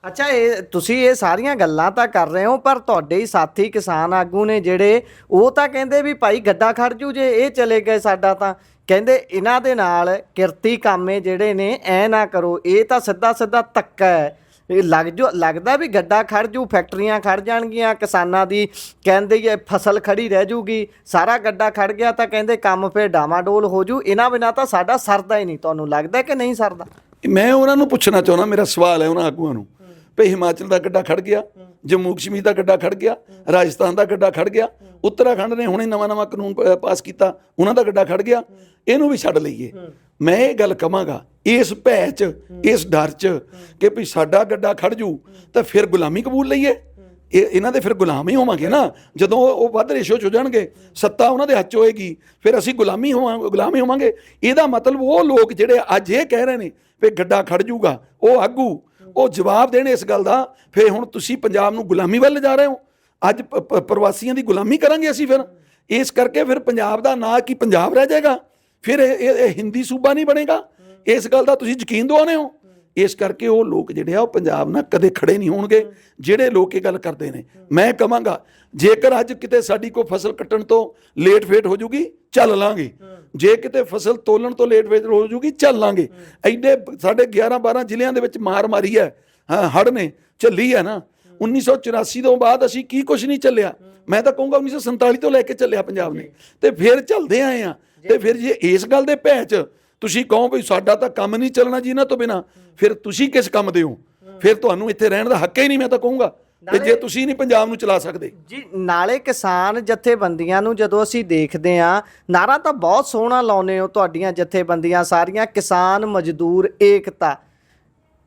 Speaker 1: ਅੱਛਾ, ਤੁਸੀਂ ਇਹ ਸਾਰੀਆਂ ਗੱਲਾਂ ਤਾਂ ਕਰ ਰਹੇ ਹੋ, ਪਰ ਤੁਹਾਡੇ ਹੀ ਸਾਥੀ ਕਿਸਾਨ ਆਗੂ ਨੇ ਜਿਹੜੇ, ਉਹ ਤਾਂ ਕਹਿੰਦੇ ਵੀ ਭਾਈ ਗੱਡਾ ਖੜ ਜੂ ਜੇ ਇਹ ਚਲੇ ਗਏ ਸਾਡਾ, ਤਾਂ ਕਹਿੰਦੇ ਇਹਨਾਂ ਦੇ ਨਾਲ ਕਿਰਤੀ ਕਾਮੇ ਜਿਹੜੇ ਨੇ ਐ ਨਾ ਕਰੋ, ਇਹ ਤਾਂ ਸਿੱਧਾ ਧੱਕਾ ਹੈ। ਇਹ ਲੱਗਦਾ ਵੀ ਗੱਡਾ ਖੜ ਜੂ, ਫੈਕਟਰੀਆਂ ਖੜ ਜਾਣਗੀਆਂ, ਕਿਸਾਨਾਂ ਦੀ ਕਹਿੰਦੇ ਫਸਲ ਖੜੀ ਰਹਿ ਜੂਗੀ। ਸਾਰਾ ਗੱਡਾ ਖੜ ਗਿਆ ਤਾਂ ਕਹਿੰਦੇ ਕੰਮ ਫਿਰ ਡਾਵਾਡੋਲ ਹੋ ਜੂ। ਇਹਨਾਂ ਬਿਨਾਂ ਤਾਂ ਸਾਡਾ ਸਰਦਾ ਹੀ ਨਹੀਂ। ਤੁਹਾਨੂੰ ਲੱਗਦਾ ਕਿ ਨਹੀਂ ਸਰਦਾ?
Speaker 2: ਮੈਂ ਉਹਨਾਂ ਨੂੰ ਪੁੱਛਣਾ ਚਾਹੁੰਦਾ, ਮੇਰਾ ਸਵਾਲ ਹੈ ਉਹਨਾਂ ਆਗੂਆਂ ਨੂੰ, ਭਈ ਹਿਮਾਚਲ ਦਾ ਗੱਡਾ ਖੜ ਗਿਆ, ਜੰਮੂ ਕਸ਼ਮੀਰ ਦਾ ਗੱਡਾ ਖੜ ਗਿਆ, ਰਾਜਸਥਾਨ ਦਾ ਗੱਡਾ ਖੜ ਗਿਆ, ਉੱਤਰਾਖੰਡ ਨੇ ਹੁਣੇ ਨਵਾਂ ਕਾਨੂੰਨ ਪਾਸ ਕੀਤਾ, ਉਹਨਾਂ ਦਾ ਗੱਡਾ ਖੜ ਗਿਆ, ਇਹਨੂੰ ਵੀ ਛੱਡ ਲਈਏ। ਮੈਂ ਇਹ ਗੱਲ ਕਵਾਂਗਾ, ਇਸ ਭੈ 'ਚ, ਇਸ ਡਰ 'ਚ ਕਿ ਵੀ ਸਾਡਾ ਗੱਡਾ ਖੜ ਜੂ ਤਾਂ ਫਿਰ ਗੁਲਾਮੀ ਕਬੂਲ ਲਈਏ। ਇਹਨਾਂ ਦੇ ਫਿਰ ਗੁਲਾਮ ਹੀ ਹੋਵਾਂਗੇ ਨਾ। ਜਦੋਂ ਉਹ ਵੱਧ ਰੇਸ਼ੋ 'ਚ ਹੋ ਜਾਣਗੇ, ਸੱਤਾ ਉਹਨਾਂ ਦੇ ਹੱਥ 'ਚ ਹੋਏਗੀ, ਫਿਰ ਅਸੀਂ ਗੁਲਾਮ ਹੀ ਹੋਵਾਂਗੇ। ਇਹਦਾ ਮਤਲਬ ਉਹ ਲੋਕ ਜਿਹੜੇ ਅੱਜ ਇਹ ਕਹਿ ਰਹੇ ਨੇ ਵੀ ਗੱਡਾ ਖੜ ਜੂਗਾ, ਉਹ ਆਗੂ ਉਹ ਜਵਾਬ ਦੇਣ ਇਸ ਗੱਲ ਦਾ। ਫਿਰ ਹੁਣ ਤੁਸੀਂ ਪੰਜਾਬ ਨੂੰ ਗੁਲਾਮੀ ਵੱਲ ਜਾ ਰਹੇ ਹੋ, ਅੱਜ ਪ੍ਰਵਾਸੀਆਂ ਦੀ ਗੁਲਾਮੀ ਕਰਾਂਗੇ ਅਸੀਂ ਫਿਰ। ਇਸ ਕਰਕੇ ਫਿਰ ਪੰਜਾਬ ਦਾ ਨਾਂ ਕੀ ਪੰਜਾਬ ਰਹਿ ਜਾਏਗਾ, ਫਿਰ ਇਹ ਹਿੰਦੀ ਸੂਬਾ ਨਹੀਂ ਬਣੇਗਾ। ਇਸ ਗੱਲ ਦਾ ਤੁਸੀਂ ਯਕੀਨ ਦਿਵਾਉਂਦੇ ਹੋ। ਇਸ ਕਰਕੇ ਉਹ ਲੋਕ ਜਿਹੜੇ ਆ ਉਹ ਪੰਜਾਬ ਨਾਲ ਕਦੇ ਖੜੇ ਨਹੀਂ ਹੋਣਗੇ, ਜਿਹੜੇ ਲੋਕ ਇਹ ਗੱਲ ਕਰਦੇ ਨੇ। ਮੈਂ ਕਹਾਂਗਾ, ਜੇਕਰ ਅੱਜ ਕਿਤੇ ਸਾਡੀ ਕੋਈ ਫਸਲ ਕੱਟਣ ਤੋਂ ਲੇਟ ਫੇਟ ਹੋ ਜੂਗੀ, ਚੱਲ ਲਾਂਗੇ। ਜੇ ਕਿਤੇ ਫਸਲ ਤੋਲਣ ਤੋਂ ਲੇਟ ਫੇਟ ਹੋ ਜੂਗੀ, ਚੱਲ ਲਾਂਗੇ। ਐਡੇ ਸਾਡੇ 11-12 ਜ਼ਿਲ੍ਹਿਆਂ ਦੇ ਵਿੱਚ ਮਾਰ ਮਾਰੀ ਹੈ, ਹੜ੍ਹ ਨੇ ਝੱਲੀ ਹੈ ਨਾ। 1984 ਤੋਂ ਬਾਅਦ ਅਸੀਂ ਕੀ ਕੁਛ ਨਹੀਂ ਚੱਲਿਆ। ਮੈਂ ਤਾਂ ਕਹੂੰਗਾ 1947 ਤੋਂ ਲੈ ਕੇ ਚੱਲਿਆ ਪੰਜਾਬ ਨੇ, ਤੇ ਫਿਰ ਚੱਲਦੇ ਆਏ ਆ। ਤੇ ਫਿਰ ਜੇ ਇਸ ਗੱਲ ਦੇ ਭੈ 'ਚ ਤੁਸੀਂ ਕਹੋ ਵੀ ਸਾਡਾ ਤਾਂ ਕੰਮ ਨਹੀਂ ਚੱਲਣਾ ਜੀ ਇਹਨਾਂ ਤੋਂ ਬਿਨਾਂ, ਫਿਰ ਤੁਸੀਂ ਕਿਸ ਕੰਮ ਦੇ ਹੋ? ਫਿਰ ਤੁਹਾਨੂੰ ਇੱਥੇ ਰਹਿਣ ਦਾ ਹੱਕ ਹੀ ਨਹੀਂ। ਮੈਂ ਤਾਂ ਕਹੂੰਗਾ ਤੇ ਜੇ ਤੁਸੀਂ ਨਹੀਂ ਪੰਜਾਬ ਨੂੰ ਚਲਾ ਸਕਦੇ
Speaker 1: ਜੀ। ਨਾਲੇ ਕਿਸਾਨ ਜਥੇਬੰਦੀਆਂ ਨੂੰ ਜਦੋਂ ਅਸੀਂ ਦੇਖਦੇ ਹਾਂ, ਨਾਰਾ ਤਾਂ ਬਹੁਤ ਸੋਹਣਾ ਲਾਉਂਦੇ ਹੋ ਤੁਹਾਡੀਆਂ ਜਥੇਬੰਦੀਆਂ ਸਾਰੀਆਂ, ਕਿਸਾਨ ਮਜ਼ਦੂਰ ਏਕਤਾ।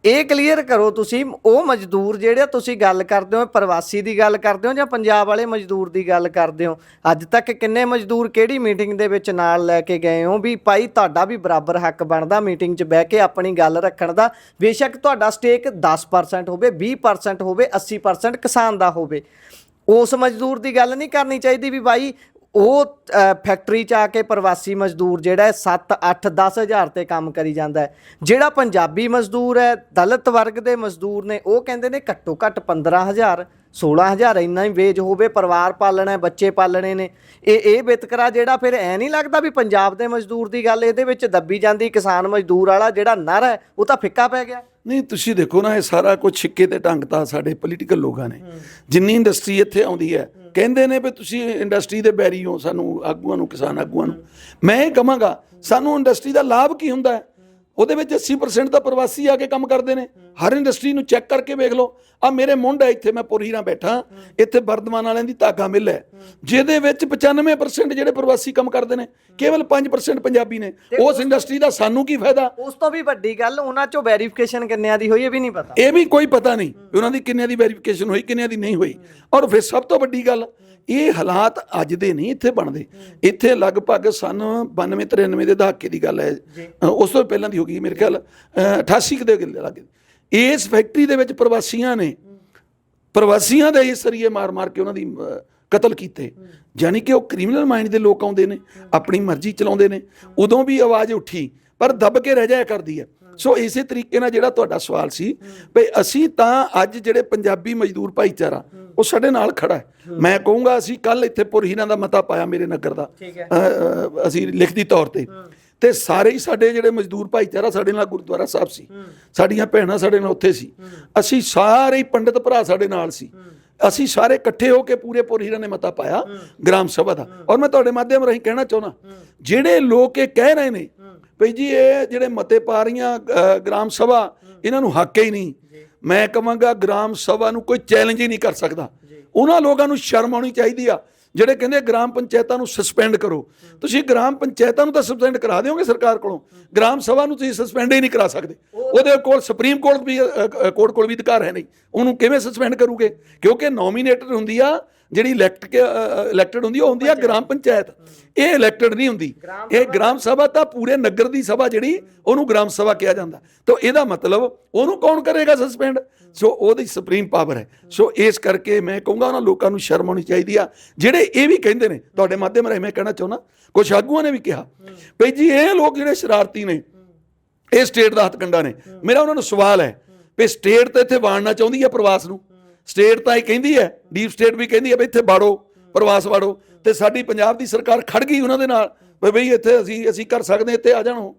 Speaker 1: ਇਹ ਕਲੀਅਰ ਕਰੋ ਤੁਸੀਂ, ਉਹ ਮਜ਼ਦੂਰ ਜਿਹੜੇ ਤੁਸੀਂ ਗੱਲ ਕਰਦੇ ਹੋ, ਪ੍ਰਵਾਸੀ ਦੀ ਗੱਲ ਕਰਦੇ ਹੋ ਜਾਂ ਪੰਜਾਬ ਵਾਲੇ ਮਜ਼ਦੂਰ ਦੀ ਗੱਲ ਕਰਦੇ ਹੋ? ਅੱਜ ਤੱਕ ਕਿੰਨੇ ਮਜ਼ਦੂਰ ਕਿਹੜੀ ਮੀਟਿੰਗ ਦੇ ਵਿੱਚ ਨਾਲ ਲੈ ਕੇ ਗਏ ਹੋ ਵੀ ਭਾਈ ਤੁਹਾਡਾ ਵੀ ਬਰਾਬਰ ਹੱਕ ਬਣਦਾ ਮੀਟਿੰਗ 'ਚ ਬਹਿ ਕੇ ਆਪਣੀ ਗੱਲ ਰੱਖਣ ਦਾ? ਬੇਸ਼ੱਕ ਤੁਹਾਡਾ ਸਟੇਕ 10% ਹੋਵੇ, 20% ਹੋਵੇ, 80% ਕਿਸਾਨ ਦਾ ਹੋਵੇ। ਉਸ ਮਜ਼ਦੂਰ ਦੀ ਗੱਲ ਨਹੀਂ ਕਰਨੀ ਚਾਹੀਦੀ ਵੀ ਭਾਈ ਉਹ ਫੈਕਟਰੀ 'ਚ ਆ ਕੇ ਪ੍ਰਵਾਸੀ ਮਜ਼ਦੂਰ ਜਿਹੜਾ 7, 8, 10 ਹਜ਼ਾਰ 'ਤੇ ਕੰਮ ਕਰੀ ਜਾਂਦਾ ਹੈ। ਜਿਹੜਾ ਪੰਜਾਬੀ ਮਜ਼ਦੂਰ ਹੈ, ਦਲਿਤ ਵਰਗ ਦੇ ਮਜ਼ਦੂਰ ਨੇ, ਉਹ ਕਹਿੰਦੇ ਨੇ ਘੱਟੋ ਘੱਟ 15,000 16,000 ਇੰਨਾ ਹੀ ਵੇਜ ਹੋਵੇ, ਪਰਿਵਾਰ ਪਾਲਣਾ, ਬੱਚੇ ਪਾਲਣੇ ਨੇ। ਇਹ ਵਿਤਕਰਾ ਜਿਹੜਾ ਫਿਰ ਐ ਨਹੀਂ ਲੱਗਦਾ ਵੀ ਪੰਜਾਬ ਦੇ ਮਜ਼ਦੂਰ ਦੀ ਗੱਲ ਇਹਦੇ ਵਿੱਚ ਦੱਬੀ ਜਾਂਦੀ, ਕਿਸਾਨ ਮਜ਼ਦੂਰ ਵਾਲਾ ਜਿਹੜਾ ਨਰ ਹੈ ਉਹ ਤਾਂ ਫਿੱਕਾ ਪੈ ਗਿਆ?
Speaker 2: ਨਹੀਂ, ਤੁਸੀਂ ਦੇਖੋ ਨਾ, ਇਹ ਸਾਰਾ ਕੁਝ ਛਿੱਕੇ ਤੇ ਢੰਗਤਾ ਸਾਡੇ ਪੋਲੀਟੀਕਲ ਲੋਕਾਂ ਨੇ। ਜਿੰਨੀ ਇੰਡਸਟਰੀ ਇੱਥੇ ਆਉਂਦੀ ਹੈ, ਕਹਿੰਦੇ ਨੇ ਵੀ ਤੁਸੀਂ ਇੰਡਸਟਰੀ ਦੇ ਬੈਰੀ ਹੋ, ਸਾਨੂੰ ਆਗੂਆਂ ਨੂੰ, ਕਿਸਾਨ ਆਗੂਆਂ ਨੂੰ। ਮੈਂ ਇਹ ਕਹਾਂਗਾ, ਸਾਨੂੰ ਇੰਡਸਟਰੀ ਦਾ ਲਾਭ ਕੀ ਹੁੰਦਾ ਹੈ? ਉਹਦੇ ਵਿੱਚ 80% ਤਾਂ ਪ੍ਰਵਾਸੀ ਆ ਕੇ ਕੰਮ ਕਰਦੇ ਨੇ। ਹਰ ਇੰਡਸਟਰੀ ਨੂੰ ਚੈੱਕ ਕਰਕੇ ਵੇਖ ਲਓ। ਆ ਮੇਰੇ ਮੁੰਡ ਹੈ ਇੱਥੇ, ਮੈਂ ਪੁਰਹੀਰਾਂ ਬੈਠਾ, ਇੱਥੇ ਬਰਦਮਾਨ ਵਾਲਿਆਂ ਦੀ ਧਾਗਾ ਮਿੱਲ ਹੈ, ਜਿਹਦੇ ਵਿੱਚ 95% ਜਿਹੜੇ ਪ੍ਰਵਾਸੀ ਕੰਮ ਕਰਦੇ ਨੇ, ਕੇਵਲ 5% ਪੰਜਾਬੀ ਨੇ। ਉਸ ਇੰਡਸਟਰੀ ਦਾ ਸਾਨੂੰ ਕੀ ਫਾਇਦਾ?
Speaker 1: ਉਸ ਤੋਂ ਵੀ ਵੱਡੀ ਗੱਲ, ਉਹਨਾਂ 'ਚੋਂ ਵੈਰੀਫਿਕੇਸ਼ਨ ਕਿੰਨਿਆਂ ਦੀ ਹੋਈ ਇਹ ਵੀ ਨਹੀਂ ਪਤਾ।
Speaker 2: ਇਹ ਵੀ ਕੋਈ ਪਤਾ ਨਹੀਂ ਉਹਨਾਂ ਦੀ ਕਿੰਨਿਆਂ ਦੀ ਵੈਰੀਫਿਕੇਸ਼ਨ ਹੋਈ, ਕਿੰਨਿਆਂ ਦੀ ਨਹੀਂ ਹੋਈ। ਔਰ ਫਿਰ ਸਭ ਤੋਂ ਵੱਡੀ ਗੱਲ, ਇਹ ਹਾਲਾਤ ਅੱਜ ਦੇ ਨਹੀਂ ਇੱਥੇ ਬਣਦੇ। ਇੱਥੇ ਲਗਭਗ ਸਨ 92-93 ਦੇ ਦਹਾਕੇ ਦੀ ਗੱਲ ਹੈ, ਉਸ ਤੋਂ ਪਹਿਲਾਂ ਦੀ ਹੋ ਗਈ ਮੇਰੇ ਖਿਆਲ 88 ਦੇ ਲੱਗੇ। ਇਸ ਫੈਕਟਰੀ ਦੇ ਵਿੱਚ ਪ੍ਰਵਾਸੀਆਂ ਦੇ ਇਸ ਸਰੀਏ ਮਾਰ ਕੇ ਉਹਨਾਂ ਦੀ ਕਤਲ ਕੀਤੇ। ਯਾਨੀ ਕਿ ਉਹ ਕ੍ਰਿਮੀਨਲ ਮਾਈਂਡ ਦੇ ਲੋਕ ਆਉਂਦੇ ਨੇ, ਆਪਣੀ ਮਰਜ਼ੀ ਚਲਾਉਂਦੇ ਨੇ। ਉਦੋਂ ਵੀ ਆਵਾਜ਼ ਉੱਠੀ, ਪਰ ਦੱਬ ਕੇ ਰਹਿ ਜਾਇਆ ਕਰਦੀ ਹੈ। ਸੋ ਇਸੇ ਤਰੀਕੇ ਨਾਲ ਜਿਹੜਾ ਤੁਹਾਡਾ ਸਵਾਲ ਸੀ ਵੀ ਅਸੀਂ ਤਾਂ ਅੱਜ ਜਿਹੜੇ ਪੰਜਾਬੀ ਮਜ਼ਦੂਰ ਭਾਈਚਾਰਾ ਉਹ ਸਾਡੇ ਨਾਲ ਖੜਾ ਹੈ। ਮੈਂ ਕਹੂੰਗਾ, ਅਸੀਂ ਕੱਲ ਇੱਥੇ ਪੁਰਹੀਰਾਂ ਦਾ ਮਤਾ ਪਾਇਆ ਮੇਰੇ ਨਗਰ ਦਾ, ਅਸੀਂ ਲਿਖਤੀ ਤੌਰ ਤੇ ਸਾਰੇ ਹੀ ਸਾਡੇ ਜਿਹੜੇ ਮਜ਼ਦੂਰ ਭਾਈਚਾਰਾ ਸਾਡੇ ਨਾਲ ਗੁਰਦੁਆਰਾ ਸਾਹਿਬ ਸੀ, ਸਾਡੀਆਂ ਭੈਣਾਂ ਸਾਡੇ ਨਾਲ ਉੱਥੇ ਸੀ, ਅਸੀਂ ਸਾਰੇ ਹੀ ਪੰਡਿਤ ਭਰਾ ਸਾਡੇ ਨਾਲ ਸੀ। ਅਸੀਂ ਸਾਰੇ ਇਕੱਠੇ ਹੋ ਕੇ ਪੂਰੇ ਪੁਰਹੀਰਾਂ ਨੇ ਮਤਾ ਪਾਇਆ ਗ੍ਰਾਮ ਸਭਾ ਦਾ। ਔਰ ਮੈਂ ਤੁਹਾਡੇ ਮਾਧਿਅਮ ਰਾਹੀਂ ਕਹਿਣਾ ਚਾਹੁੰਦਾ, ਜਿਹੜੇ ਲੋਕ ਇਹ ਕਹਿ ਰਹੇ ਨੇ ਭਈ ਜੀ ਇਹ ਜਿਹੜੇ ਮਤੇ ਪਾ ਰਹੀਆਂ ਗ੍ਰਾਮ ਸਭਾ, ਇਹਨਾਂ ਨੂੰ ਹੱਕ ਹੀ ਨਹੀਂ, ਮੈਂ ਕਹਾਂਗਾ ਗ੍ਰਾਮ ਸਭਾ ਨੂੰ ਕੋਈ ਚੈਲੰਜ ਹੀ ਨਹੀਂ ਕਰ ਸਕਦਾ। ਉਹਨਾਂ ਲੋਕਾਂ ਨੂੰ ਸ਼ਰਮ ਆਉਣੀ ਚਾਹੀਦੀ ਆ ਜਿਹੜੇ ਕਹਿੰਦੇ ਗ੍ਰਾਮ ਪੰਚਾਇਤਾਂ ਨੂੰ ਸਸਪੈਂਡ ਕਰੋ। ਤੁਸੀਂ ਗ੍ਰਾਮ ਪੰਚਾਇਤਾਂ ਨੂੰ ਤਾਂ ਸਸਪੈਂਡ ਕਰਾ ਦਿਓਗੇ ਸਰਕਾਰ ਕੋਲੋਂ, ਗ੍ਰਾਮ ਸਭਾ ਨੂੰ ਤੁਸੀਂ ਸਸਪੈਂਡ ਹੀ ਨਹੀਂ ਕਰਾ ਸਕਦੇ। ਉਹਦੇ ਕੋਲ ਸੁਪਰੀਮ ਕੋਰਟ ਕੋਲ ਵੀ ਅਧਿਕਾਰ ਹੈ ਨਹੀਂ, ਉਹਨੂੰ ਕਿਵੇਂ ਸਸਪੈਂਡ ਕਰੂਗੇ? ਕਿਉਂਕਿ ਨੋਮੀਨੇਟਡ ਹੁੰਦੀ ਆ ਜਿਹੜੀ ਇਲੈਕਟਡ ਹੁੰਦੀ, ਉਹ ਹੁੰਦੀ ਆ ਗ੍ਰਾਮ ਪੰਚਾਇਤ। ਇਹ ਇਲੈਕਟਡ ਨਹੀਂ ਹੁੰਦੀ। ਇਹ ਗ੍ਰਾਮ ਸਭਾ ਤਾਂ ਪੂਰੇ ਨਗਰ ਦੀ ਸਭਾ ਜਿਹੜੀ, ਉਹਨੂੰ ਗ੍ਰਾਮ ਸਭਾ ਕਿਹਾ ਜਾਂਦਾ। ਤਾਂ ਇਹਦਾ ਮਤਲਬ ਉਹਨੂੰ ਕੌਣ ਕਰੇਗਾ ਸਸਪੈਂਡ? ਸੋ ਉਹਦੀ ਸੁਪਰੀਮ ਪਾਵਰ ਹੈ। ਸੋ ਇਸ ਕਰਕੇ ਮੈਂ ਕਹੂੰਗਾ ਉਹਨਾਂ ਲੋਕਾਂ ਨੂੰ ਸ਼ਰਮ ਆਉਣੀ ਚਾਹੀਦੀ ਆ ਜਿਹੜੇ ਇਹ ਵੀ ਕਹਿੰਦੇ ਨੇ। ਤੁਹਾਡੇ ਮਾਧਿਅਮ ਰਾਹੀਂ ਮੈਂ ਕਹਿਣਾ ਚਾਹੁੰਦਾ, ਕੁਛ ਆਗੂਆਂ ਨੇ ਵੀ ਕਿਹਾ ਭਈ ਜੀ ਇਹ ਲੋਕ ਜਿਹੜੇ ਸ਼ਰਾਰਤੀ ਨੇ, ਇਹ ਸਟੇਟ ਦਾ ਹੱਥਕੰਡਾ ਨੇ। ਮੇਰਾ ਉਹਨਾਂ ਨੂੰ ਸਵਾਲ ਹੈ ਵੀ ਸਟੇਟ ਤਾਂ ਇੱਥੇ ਵਾੜਨਾ ਚਾਹੁੰਦੀ ਹੈ ਪ੍ਰਵਾਸ ਨੂੰ। ਸਟੇਟ ਤਾਂ ਇਹ ਕਹਿੰਦੀ ਹੈ, ਡੀਪ ਸਟੇਟ ਵੀ ਕਹਿੰਦੀ ਹੈ ਵੀ ਇੱਥੇ ਵਾੜੋ, ਪ੍ਰਵਾਸ ਵਾੜੋ। ਤੇ ਸਾਡੀ ਪੰਜਾਬ ਦੀ ਸਰਕਾਰ ਖੜ ਗਈ ਉਹਨਾਂ ਦੇ ਨਾਲ ਵੀ ਬਈ ਇੱਥੇ ਅਸੀਂ ਕਰ ਸਕਦੇ, ਇੱਥੇ ਆ ਜਾਣ।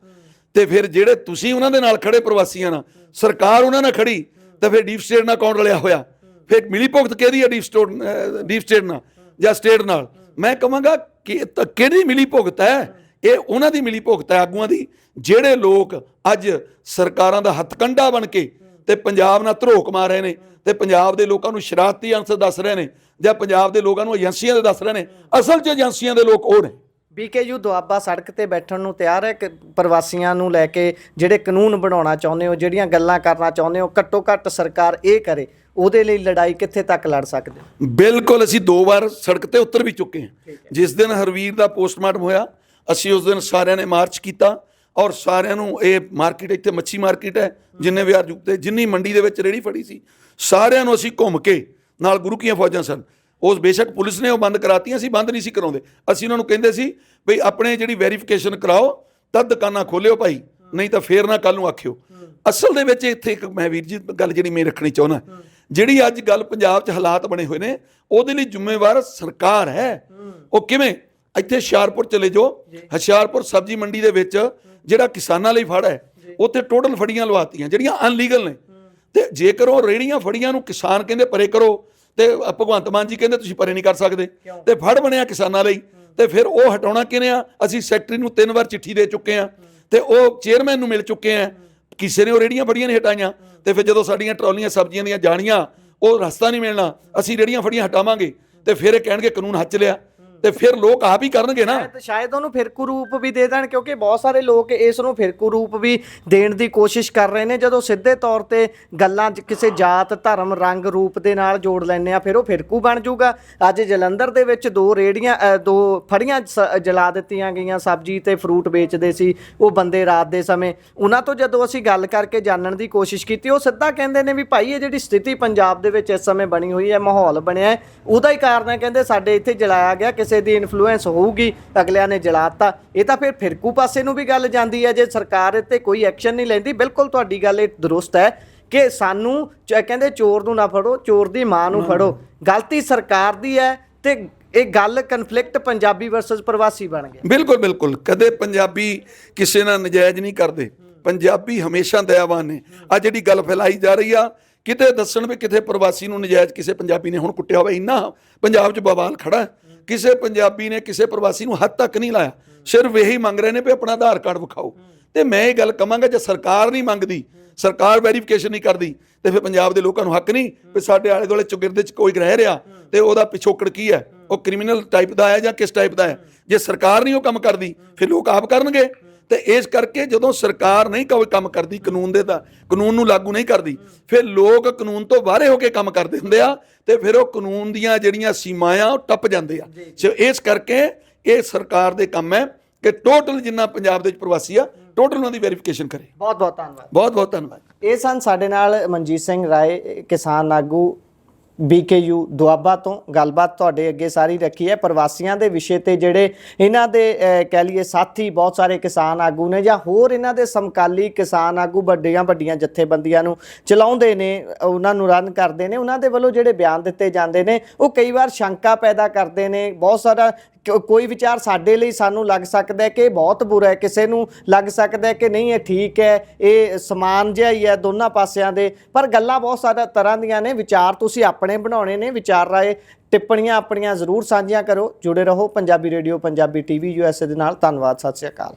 Speaker 2: ਤੇ ਫਿਰ ਜਿਹੜੇ ਤੁਸੀਂ ਉਹਨਾਂ ਦੇ ਨਾਲ ਖੜੇ ਪ੍ਰਵਾਸੀਆਂ ਨਾਲ, ਸਰਕਾਰ ਉਹਨਾਂ ਨਾਲ ਖੜੀ, ਤਾਂ ਫਿਰ ਡੀਪ ਸਟੇਟ ਨਾਲ ਕੌਣ ਰਲਿਆ ਹੋਇਆ? ਫਿਰ ਮਿਲੀ ਭੁਗਤ ਕਿਹਦੀ ਹੈ ਡੀਪ ਸਟੇਟ ਨਾਲ ਜਾਂ ਸਟੇਟ ਨਾਲ? ਮੈਂ ਕਹਾਂਗਾ ਕਿ ਕਿਹੜੀ ਮਿਲੀ ਭੁਗਤ ਹੈ? ਇਹ ਉਹਨਾਂ ਦੀ ਮਿਲੀ ਭੁਗਤ ਹੈ ਆਗੂਆਂ ਦੀ, ਜਿਹੜੇ ਲੋਕ ਅੱਜ ਸਰਕਾਰਾਂ ਦਾ ਹੱਥਕੰਡਾ ਬਣ ਕੇ ਤੇ ਪੰਜਾਬ ਨਾਲ ਧਰੋਕ ਮਾਰ ਰਹੇ ਨੇ ਤੇ ਪੰਜਾਬ ਦੇ ਲੋਕਾਂ ਨੂੰ ਸ਼ਰਾਰਤੀ ਅੰਸਰ ਦੱਸ ਰਹੇ ਨੇ ਜਾਂ ਪੰਜਾਬ ਦੇ ਲੋਕਾਂ ਨੂੰ ਏਜੰਸੀਆਂ ਦੇ ਦੱਸ ਰਹੇ ਨੇ। ਅਸਲ 'ਚ ਏਜੰਸੀਆਂ ਦੇ ਲੋਕ ਉਹ ਨੇ।
Speaker 1: BKU ਦੁਆਬਾ ਸੜਕ ਤੇ ਬੈਠਣ ਨੂੰ ਤਿਆਰ ਹੈ ਕਿ ਪ੍ਰਵਾਸੀਆਂ ਨੂੰ ਲੈ ਕੇ ਜਿਹੜੇ ਕਾਨੂੰਨ ਬਣਾਉਣਾ ਚਾਹੁੰਦੇ ਹੋ, ਜਿਹੜੀਆਂ ਗੱਲਾਂ ਕਰਨਾ ਚਾਹੁੰਦੇ ਹੋ, ਘੱਟੋ ਘੱਟ ਸਰਕਾਰ ਇਹ ਕਰੇ, ਉਹਦੇ ਲਈ ਲੜਾਈ ਕਿੱਥੇ ਤੱਕ ਲੜ ਸਕਦੇ ਹੋ?
Speaker 2: ਬਿਲਕੁਲ, ਅਸੀਂ 2 ਵਾਰ ਸੜਕ ਤੇ ਉਤਰ ਵੀ ਚੁੱਕੇ ਹਾਂ। ਜਿਸ ਦਿਨ ਹਰਵੀਰ ਦਾ ਪੋਸਟਮਾਰਟਮ ਹੋਇਆ, ਅਸੀਂ ਉਸ ਦਿਨ ਸਾਰਿਆਂ ਨੇ ਮਾਰਚ ਕੀਤਾ ਔਰ ਸਾਰਿਆਂ ਨੂੰ ਇਹ ਮਾਰਕੀਟ, ਇੱਥੇ ਮੱਛੀ ਮਾਰਕੀਟ ਹੈ, ਜਿੰਨੇ ਵਿਹਾਰ ਜੁਗਤੇ, ਜਿੰਨੀ ਮੰਡੀ ਦੇ ਵਿੱਚ ਰੇਹੜੀ ਫੜੀ ਸੀ, ਸਾਰਿਆਂ ਨੂੰ ਅਸੀਂ ਘੁੰਮ ਕੇ, ਨਾਲ ਗੁਰੂ ਕੀਆਂ ਫੌਜਾਂ ਸਨ, ਉਸ ਬੇਸ਼ੱਕ ਪੁਲਿਸ ਨੇ ਉਹ ਬੰਦ ਕਰਾਤੀਆਂ, ਅਸੀਂ ਬੰਦ ਨਹੀਂ ਸੀ ਕਰਾਉਂਦੇ। ਅਸੀਂ ਉਹਨਾਂ ਨੂੰ ਕਹਿੰਦੇ ਸੀ ਬਈ ਆਪਣੇ ਜਿਹੜੀ ਵੈਰੀਫਿਕੇਸ਼ਨ ਕਰਾਓ, ਤਦ ਦੁਕਾਨਾਂ ਖੋਲਿਓ ਭਾਈ, ਨਹੀਂ ਤਾਂ ਫੇਰ ਨਾ ਕੱਲ ਨੂੰ ਆਖਿਓ। ਅਸਲ ਦੇ ਵਿੱਚ ਇੱਥੇ ਇੱਕ ਮੈਂ ਵੀਰ ਜੀ ਗੱਲ ਜਿਹੜੀ ਮੈਂ ਰੱਖਣੀ ਚਾਹੁੰਦਾ, ਜਿਹੜੀ ਅੱਜ ਗੱਲ ਪੰਜਾਬ 'ਚ ਹਾਲਾਤ ਬਣੇ ਹੋਏ ਨੇ, ਉਹਦੇ ਲਈ ਜ਼ਿੰਮੇਵਾਰ ਸਰਕਾਰ ਹੈ। ਉਹ ਕਿਵੇਂ? ਇੱਥੇ ਹੁਸ਼ਿਆਰਪੁਰ ਚਲੇ ਜਾਓ, ਹੁਸ਼ਿਆਰਪੁਰ ਸਬਜ਼ੀ ਮੰਡੀ ਦੇ ਵਿੱਚ ਜਿਹੜਾ ਕਿਸਾਨਾਂ ਲਈ ਫੜ ਹੈ, ਉੱਥੇ ਟੋਟਲ ਫੜੀਆਂ ਲਵਾਤੀਆਂ ਜਿਹੜੀਆਂ ਅਨਲੀਗਲ ਨੇ। ਤੇ ਜੇਕਰ ਉਹ ਰੇਹੜੀਆਂ ਫੜੀਆਂ ਨੂੰ ਕਿਸਾਨ ਕਹਿੰਦੇ ਪਰੇ ਕਰੋ, ਤੇ ਭਗਵੰਤ ਮਾਨ ਜੀ ਕਹਿੰਦੇ ਤੁਸੀਂ ਪਰੇ ਨਹੀਂ ਕਰ ਸਕਦੇ, ਤੇ ਫੜ ਬਣਿਆ ਕਿਸਾਨਾਂ ਲਈ, ਤੇ ਫਿਰ ਉਹ ਹਟਾਉਣਾ ਕਿਹਨੇ ਆ? ਅਸੀਂ ਸੈਕਟਰੀ ਨੂੰ 3 ਵਾਰ ਚਿੱਠੀ ਦੇ ਚੁੱਕੇ ਆ, ਤੇ ਉਹ ਚੇਅਰਮੈਨ ਨੂੰ ਮਿਲ ਚੁੱਕੇ ਆ, ਕਿਸੇ ਨੇ ਉਹ ਰੇਹੜੀਆਂ ਫੜੀਆਂ ਨਹੀਂ ਹਟਾਈਆਂ। ਤੇ ਫਿਰ ਜਦੋਂ ਸਾਡੀਆਂ ਟਰਾਲੀਆਂ ਸਬਜ਼ੀਆਂ ਦੀਆਂ ਜਾਣੀਆਂ, ਉਹ ਰਸਤਾ ਨਹੀਂ ਮਿਲਣਾ, ਅਸੀਂ ਰੇਹੜੀਆਂ ਫੜੀਆਂ ਹਟਾਵਾਂਗੇ, ਤੇ ਫਿਰ ਇਹ ਕਹਿਣਗੇ ਕਾਨੂੰਨ ਹੱਥ 'ਚ ਲਿਆ, ਤੇ ਫਿਰ ਲੋਕ ਆਪ ਹੀ ਕਰਨਗੇ ਨਾ।
Speaker 1: ਸ਼ਾਇਦ ਉਹਨੂੰ ਫਿਰਕੂ ਰੂਪ ਵੀ ਦੇ ਦੇਣ, ਕਿਉਂਕਿ ਬਹੁਤ ਸਾਰੇ ਲੋਕ ਇਸ ਨੂੰ ਫਿਰਕੂ ਰੂਪ ਵੀ ਦੇਣ ਦੀ ਕੋਸ਼ਿਸ਼ ਕਰ ਰਹੇ ਨੇ। ਜਦੋਂ ਸਿੱਧੇ ਤੌਰ ਤੇ ਗੱਲਾਂ ਕਿਸੇ ਜਾਤ, ਧਰਮ, ਰੰਗ, ਰੂਪ ਦੇ ਨਾਲ ਜੋੜ ਲੈਂਦੇ ਆ, ਫਿਰ ਉਹ ਫਿਰਕੂ ਬਣ ਜਾਊਗਾ। ਅੱਜ ਜਲੰਧਰ ਦੇ ਵਿੱਚ 2 ਰੇਹੜੀਆਂ, 2 ਫੜੀਆਂ ਜਲਾ ਦਿੱਤੀਆਂ ਗਈਆਂ, ਸਬਜ਼ੀ ਤੇ ਫਰੂਟ ਵੇਚਦੇ ਸੀ ਉਹ ਬੰਦੇ ਰਾਤ ਦੇ ਸਮੇਂ। ਉਹਨਾਂ ਤੋਂ ਜਦੋਂ ਅਸੀਂ ਗੱਲ ਕਰਕੇ ਜਾਣਨ ਦੀ ਕੋਸ਼ਿਸ਼ ਕੀਤੀ, ਉਹ ਸਿੱਧਾ ਕਹਿੰਦੇ ਨੇ ਵੀ ਭਾਈ ਇਹ ਜਿਹੜੀ ਸਥਿਤੀ ਪੰਜਾਬ ਦੇ ਵਿੱਚ ਇਸ ਸਮੇਂ ਬਣੀ ਹੋਈ ਹੈ, ਮਾਹੌਲ ਬਣਿਆ ਹੈ, ਉਹਦਾ ਹੀ ਕਾਰਨ ਹੈ। ਕਹਿੰਦੇ ਸਾਡੇ ਇੱਥੇ ਜਲਾਇਆ ਗਿਆ, ਕਿਸੇ ਦੀ ਇਨਫਲੂਐਂਸ ਹੋਊਗੀ, ਅਗਲਿਆਂ ਨੇ ਜਲਾਤਾ। ਇਹ ਤਾਂ ਫਿਰ ਫਿਰਕੂ ਪਾਸੇ ਨੂੰ ਵੀ ਗੱਲ ਜਾਂਦੀ ਹੈ ਜੇ ਸਰਕਾਰ ਇੱਥੇ ਕੋਈ ਐਕਸ਼ਨ ਨਹੀਂ ਲੈਂਦੀ। ਬਿਲਕੁਲ ਤੁਹਾਡੀ ਗੱਲ ਇਹ ਦਰੁਸਤ ਹੈ ਕਿ ਸਾਨੂੰ ਕਹਿੰਦੇ ਚੋਰ ਨੂੰ ਨਾ ਫੜੋ, ਚੋਰ ਦੀ ਮਾਂ ਨੂੰ ਫੜੋ। ਗਲਤੀ ਸਰਕਾਰ ਦੀ ਹੈ ਤੇ ਇਹ ਗੱਲ ਕਨਫਲਿਕਟ ਪੰਜਾਬੀ ਵਰਸਸ ਪ੍ਰਵਾਸੀ ਬਣ ਗਿਆ।
Speaker 2: ਬਿਲਕੁਲ ਬਿਲਕੁਲ, ਕਦੇ ਪੰਜਾਬੀ ਕਿਸੇ ਨਾਲ ਨਜਾਇਜ਼ ਨਹੀਂ ਕਰਦੇ, ਪੰਜਾਬੀ ਹਮੇਸ਼ਾ ਦਇਆਵਾਨ ਨੇ। ਆ ਜਿਹੜੀ ਗੱਲ ਫੈਲਾਈ ਜਾ ਰਹੀ ਆ, ਕਿਤੇ ਦੱਸਣ ਵੀ ਕਿਤੇ ਪ੍ਰਵਾਸੀ ਨੂੰ ਨਜਾਇਜ਼ ਕਿਸੇ ਪੰਜਾਬੀ ਨੇ ਹੁਣ ਕੁੱਟਿਆ ਹੋਵੇ, ਇੰਨਾ ਪੰਜਾਬ 'ਚ ਬਵਾਲ ਖੜਾ। ਕਿਸੇ ਪੰਜਾਬੀ ਨੇ ਕਿਸੇ ਪ੍ਰਵਾਸੀ ਨੂੰ ਹੱਦ ਤੱਕ ਨਹੀਂ ਲਾਇਆ, ਸਿਰਫ ਇਹੀ ਮੰਗ ਰਹੇ ਨੇ ਵੀ ਆਪਣਾ ਆਧਾਰ ਕਾਰਡ ਵਿਖਾਓ। ਤੇ ਮੈਂ ਇਹ ਗੱਲ ਕਹਾਂਗਾ, ਜੇ ਸਰਕਾਰ ਨਹੀਂ ਮੰਗਦੀ, ਸਰਕਾਰ ਵੈਰੀਫਿਕੇਸ਼ਨ ਨਹੀਂ ਕਰਦੀ, ਤੇ ਫਿਰ ਪੰਜਾਬ ਦੇ ਲੋਕਾਂ ਨੂੰ ਹੱਕ ਨਹੀਂ ਵੀ ਸਾਡੇ ਆਲੇ ਦੁਆਲੇ ਚੁਗਿਰਦੇ 'ਚ ਕੋਈ ਰਹਿ ਰਿਹਾ ਤੇ ਉਹਦਾ ਪਿਛੋਕੜ ਕੀ ਹੈ, ਉਹ ਕ੍ਰਿਮੀਨਲ ਟਾਈਪ ਦਾ ਹੈ ਜਾਂ ਕਿਸ ਟਾਈਪ ਦਾ ਹੈ। ਜੇ ਸਰਕਾਰ ਨਹੀਂ ਉਹ ਕੰਮ ਕਰਦੀ, ਫਿਰ ਲੋਕ ਆਪ ਕਰਨਗੇ। ਤੇ ਇਸ ਕਰਕੇ ਜਦੋਂ ਸਰਕਾਰ ਨਹੀਂ ਕੋਈ ਕੰਮ ਕਰਦੀ, ਕਾਨੂੰਨ ਨੂੰ ਲਾਗੂ ਨਹੀਂ ਕਰਦੀ, ਫਿਰ ਲੋਕ ਕਾਨੂੰਨ ਤੋਂ ਬਾਹਰੇ ਹੋ ਕੇ ਕੰਮ ਕਰਦੇ ਹੁੰਦੇ ਆ, ਤੇ ਫਿਰ ਉਹ ਕਾਨੂੰਨ ਦੀਆਂ ਜਿਹੜੀਆਂ ਸੀਮਾਵਾਂ ਆ ਉਹ ਟੱਪ ਜਾਂਦੇ ਆ। ਸੋ ਇਸ ਕਰਕੇ ਇਹ ਸਰਕਾਰ ਦੇ ਕੰਮ ਹੈ ਕਿ ਟੋਟਲ ਜਿੰਨਾ ਪੰਜਾਬ ਦੇ ਵਿੱਚ ਪ੍ਰਵਾਸੀ ਆ, ਟੋਟਲ ਉਹਨਾਂ ਦੀ ਵੈਰੀਫਿਕੇਸ਼ਨ ਕਰੇ।
Speaker 1: ਬਹੁਤ ਬਹੁਤ ਧੰਨਵਾਦ।
Speaker 2: ਬਹੁਤ ਬਹੁਤ ਧੰਨਵਾਦ।
Speaker 1: ਇਹ ਸਨ ਸਾਡੇ ਨਾਲ ਮਨਜੀਤ ਸਿੰਘ ਰਾਏ, ਕਿਸਾਨ ਆਗੂ BKU ਦੁਆਬਾ ਤੋਂ। ਗੱਲਬਾਤ ਤੁਹਾਡੇ ਅੱਗੇ ਸਾਰੀ ਰੱਖੀ ਹੈ ਪ੍ਰਵਾਸੀਆਂ ਦੇ ਵਿਸ਼ੇ ਤੇ, ਜਿਹੜੇ ਇਹਨਾਂ ਦੇ ਕਹਿ ਲਈਏ ਸਾਥੀ ਬਹੁਤ ਸਾਰੇ ਕਿਸਾਨ ਆਗੂ ਨੇ ਜਾਂ ਹੋਰ ਇਹਨਾਂ ਦੇ ਸਮਕਾਲੀ ਕਿਸਾਨ ਆਗੂ ਵੱਡੀਆਂ ਜਥੇਬੰਦੀਆਂ ਨੂੰ ਚਲਾਉਂਦੇ ਨੇ, ਉਹਨਾਂ ਨੂੰ ਰਨ ਕਰਦੇ ਨੇ। ਉਹਨਾਂ ਦੇ ਵੱਲੋਂ ਜਿਹੜੇ ਬਿਆਨ ਦਿੱਤੇ ਜਾਂਦੇ ਨੇ ਉਹ ਕਈ ਵਾਰ ਸ਼ੰਕਾ ਪੈਦਾ ਕਰਦੇ ਨੇ। ਬਹੁਤ ਸਾਰਾ ਕੋਈ ਵਿਚਾਰ ਸਾਡੇ ਲਈ ਸਾਨੂੰ ਲੱਗ ਸਕਦਾ ਹੈ ਕਿ ਬਹੁਤ ਬੁਰਾ ਹੈ, ਕਿਸੇ ਨੂੰ ਲੱਗ ਸਕਦਾ ਹੈ ਕਿ ਨਹੀਂ ਇਹ ਠੀਕ ਹੈ, ਇਹ ਸਮਾਨ ਜਿਹਾ ਹੀ ਹੈ ਦੋਨਾਂ ਪਾਸਿਆਂ ਦੇ। ਪਰ ਗੱਲਾਂ ਬਹੁਤ ਸਾਰਾ ਤਰ੍ਹਾਂ ਦੀਆਂ ਨੇ। ਵਿਚਾਰ ਤੁਸੀਂ ਆਪਣੇ ਬਣਾਉਣੇ ਨੇ, ਵਿਚਾਰ ਰਾਏ ਟਿੱਪਣੀਆਂ ਆਪਣੀਆਂ ਜ਼ਰੂਰ ਸਾਂਝੀਆਂ ਕਰੋ। ਜੁੜੇ ਰਹੋ Punjabi radio, Punjabi TV USA ਦੇ ਨਾਲ। ਧੰਨਵਾਦ, ਸਤਿ ਸ਼੍ਰੀ ਅਕਾਲ।